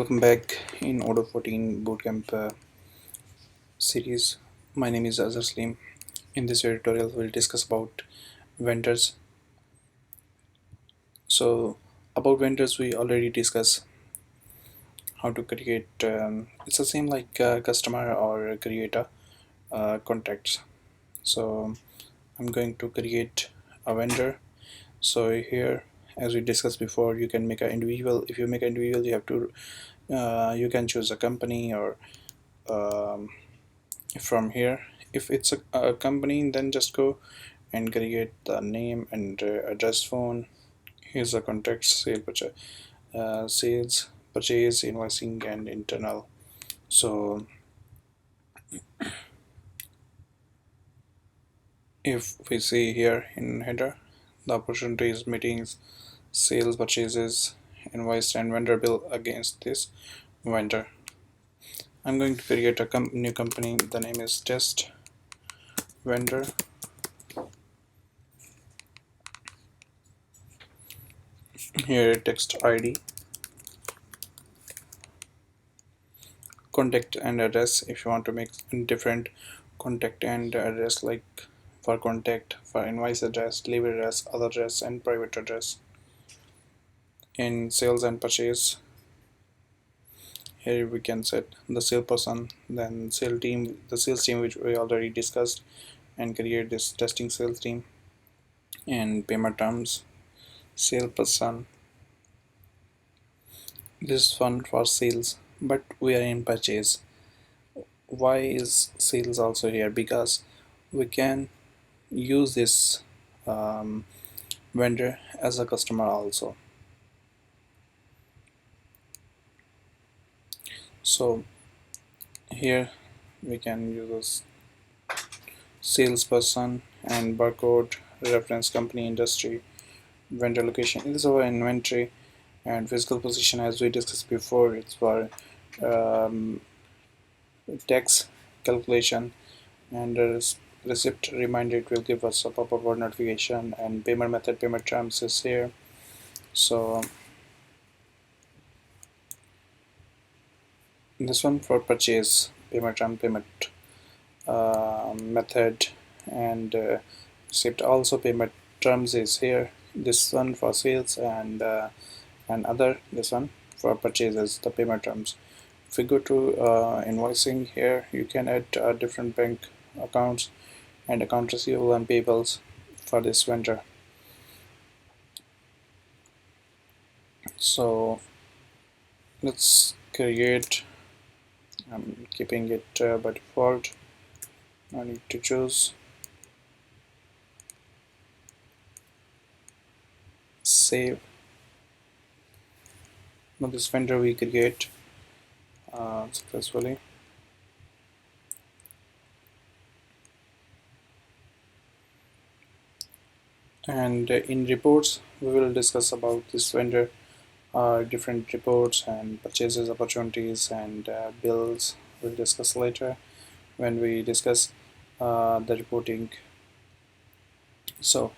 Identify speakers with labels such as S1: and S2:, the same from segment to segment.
S1: Welcome back in Odoo 14 Bootcamp series. My name is Azhar Slim. In this tutorial, we'll discuss about vendors. So, about vendors, we already discussed how to create. It's the same like customer or create a contacts. So, I'm going to create a vendor. So here, as we discussed before, you can make an individual. If you make an individual, you have to. You can choose a company or um, from here. If it's a company, then just go and create the name and address, phone. Here's the contact, sales, purchase, invoicing, and internal. So if we see here in header, the opportunities, meetings, sales, purchases, invoice, and vendor bill against this vendor. I'm going to create a new company. The name is test vendor. Here text ID, contact and address. If you want to make different contact and address, like for contact, for invoice address, delivery address, other address, and private address. In sales and purchase, here we can set the salesperson, then sales team, the sales team which we already discussed, and create this testing sales team. And payment terms, salesperson. This one for sales, but we are in purchase. Why is sales also here? Because we can use this um, vendor as a customer also. So here we can use this salesperson and barcode, reference, company, industry, vendor location. This is our inventory, and physical position, as we discussed before, it's for um, tax calculation, and receipt reminder, it will give us a pop-up or notification, and payment method, payment terms is here. So this one for purchase, payment term, payment method, and receipt. Also payment terms is here. This one for sales, and other, this one for purchases, the payment terms. If we go to invoicing, here you can add different bank accounts and account receivable and payables for this vendor. So let's create. I'm keeping it by default. I need to choose save. Now this vendor we create successfully. And in reports, we will discuss about this vendor, different reports and purchases opportunities and bills. We'll discuss later when we discuss the reporting. So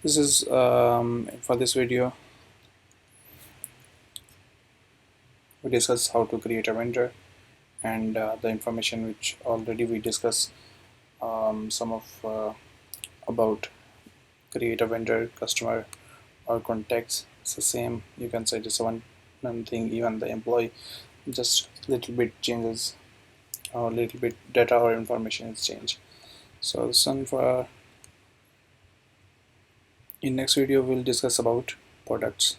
S1: this is for this video we discuss how to create a vendor, and the information which already we discussed, some of about create a vendor, customer, or contacts. It's the same. You can say this one thing, even the employee, just little bit changes or little bit data or information is changed. So this one for in next video we'll discuss about products.